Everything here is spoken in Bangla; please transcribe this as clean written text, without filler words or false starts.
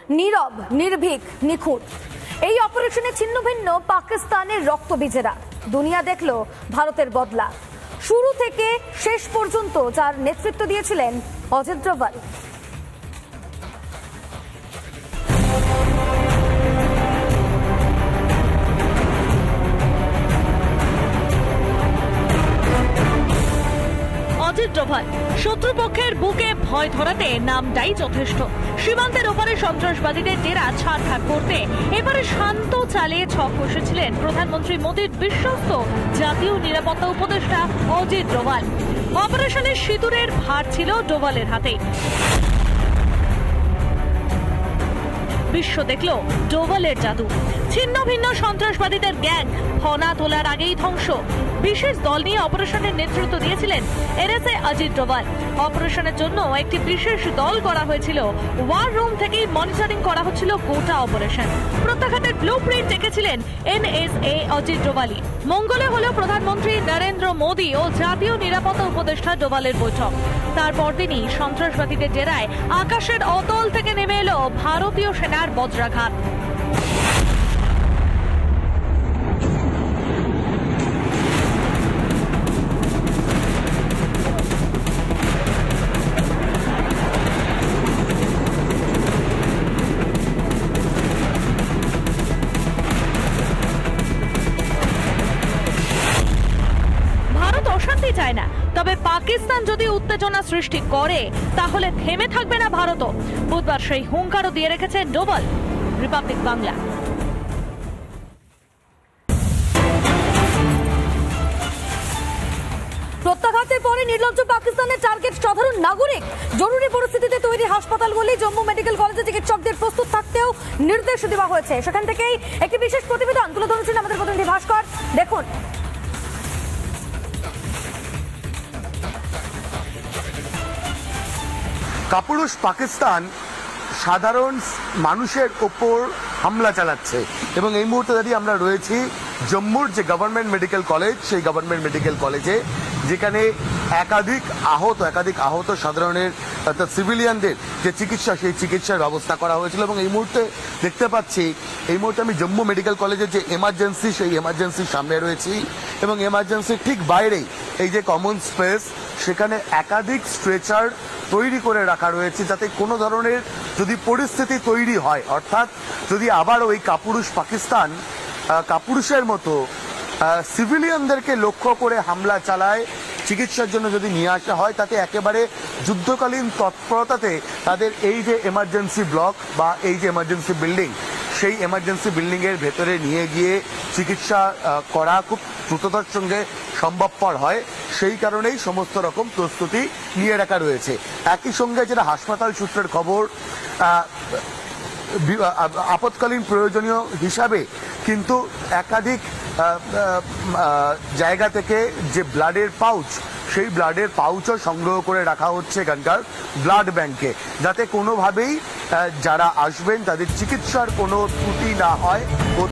নীরব, নির্ভীক, নিখুঁত। এই অপারেশনে ছিন্নভিন্ন পাকিস্তানের রক্তবীজেরা। দুনিয়া দেখল ভারতের বদলা। শুরু থেকে শেষ পর্যন্ত যার নেতৃত্ব দিয়েছিলেন অজিত ডোভাল। অজিত ডোভাল শত্রুপক্ষের বুকে ভয় ধরাতে নামটাই যথেষ্ট। সীমান্তের ওপারে সন্ত্রাসবাদীদের ডেরা ছাড়খাড় করতে এবারে শান্ত চালে ছক কষেছিলেন প্রধানমন্ত্রী মোদীর বিশ্বস্ত জাতীয় নিরাপত্তা উপদেষ্টা অজিত ডোভাল। অপারেশনের সিঁদুরের ভার ছিল ডোভালের হাতে। বিশ্ব দেখল ডোভালের জাদু। ছিন্ন ভিন্ন সন্ত্রাসবাদীদের গ্যাং ফনা তোলার আগেই ধ্বংস। বিশেষ দল নিয়ে অপারেশনের নেতৃত্ব দিয়েছিলেন এনএসএ অজিত ডোভাল। অপারেশনের জন্য একটি বিশেষ দল করা হয়েছিল। ওয়ার রুম থেকেই মনিটরিং করা হচ্ছিল গোটা অপারেশন। প্রত্যাঘাতের ব্লুপ্রিন্ট এঁকেছিলেন এনএসএ অজিত ডোভালই। মঙ্গলে হলো প্রধানমন্ত্রী নরেন্দ্র মোদী ও জাতীয় নিরাপত্তা উপদেষ্টা ডোভালের বৈঠক। তার পরদিনই সন্ত্রাসবাদীদের ডেরায় আকাশের অতল থেকে নেমে এলো ভারতীয় সেনার বজ্রাঘাত। অশান্তি চায় না, তবে পাকিস্তান যদি উত্তেজনা সৃষ্টি করে তাহলে থেমে থাকবে না ভারতও। বুধবার সেই হুঙ্কারও দিয়ে রেখেছে ডোভাল। রিপাবলিক বাংলা। প্রত্যাঘাতের পরে নির্লজ্জ পাকিস্তানের টার্গেট সাধারণ নাগরিক। জরুরি পরিস্থিতিতে তৈরি হাসপাতালগুলি জম্মু মেডিকেল কলেজে চিকিৎসকদের প্রস্তুত থাকতেও নির্দেশ দেওয়া হয়েছে। সেখান থেকেই একটি বিশেষ প্রতিবেদন তুলে ধরেছেন আমাদের প্রতিনিধি ভাস্কর। দেখুন, কাপুরুষ পাকিস্তান সাধারণ মানুষের ওপর হামলা চালাচ্ছে এবং এই মুহূর্তে দাঁড়িয়ে আমরা রয়েছি জম্মুর যে গভর্নমেন্ট মেডিকেল কলেজ, সেই গভর্নমেন্ট মেডিকেল কলেজে, যেখানে একাধিক আহত সাধারণের অর্থাৎ সিভিলিয়ানদের যে চিকিৎসা, সেই চিকিৎসার ব্যবস্থা করা হয়েছিল। এবং এই মুহূর্তে দেখতে পাচ্ছি, এই মুহূর্তে আমি জম্মু মেডিকেল কলেজের যে এমার্জেন্সি, সেই এমার্জেন্সির সামনে রয়েছি এবং এমার্জেন্সির ঠিক বাইরেই এই যে কমন স্পেস, সেখানে একাধিক স্ট্রেচার তৈরি করে রাখা রয়েছে, যাতে কোনো ধরনের যদি পরিস্থিতি তৈরি হয়, অর্থাৎ যদি আবার ওই কাপুরুষ পাকিস্তান কাপুরুষের মতো সিভিলিয়ানদেরকে লক্ষ্য করে হামলা চালায়, চিকিৎসার জন্য যদি নিয়ে আসা হয়, তাতে একেবারে যুদ্ধকালীন তৎপরতাতে তাদের এই যে এমার্জেন্সি ব্লক বা এই যে এমার্জেন্সি বিল্ডিং, সেই এমার্জেন্সি বিল্ডিংয়ের ভেতরে নিয়ে গিয়ে চিকিৎসা করা খুব দ্রুততার সঙ্গে সম্ভবপর হয়। সেই কারণেই সমস্ত রকম প্রস্তুতি নিয়ে রাখা রয়েছে। একই সঙ্গে যেটা হাসপাতাল সূত্রের খবর, আপৎকালীন প্রয়োজনীয় হিসাবে কিন্তু একাধিক জায়গা থেকে যে ব্লাডের পাউচ, সেই ব্লাডের পাউচও সংগ্রহ করে রাখা হচ্ছে এখানকার ব্লাড ব্যাংকে, যাতে কোনোভাবেই যারা আসবেন তাদের চিকিৎসার কোনো ত্রুটি না হয়।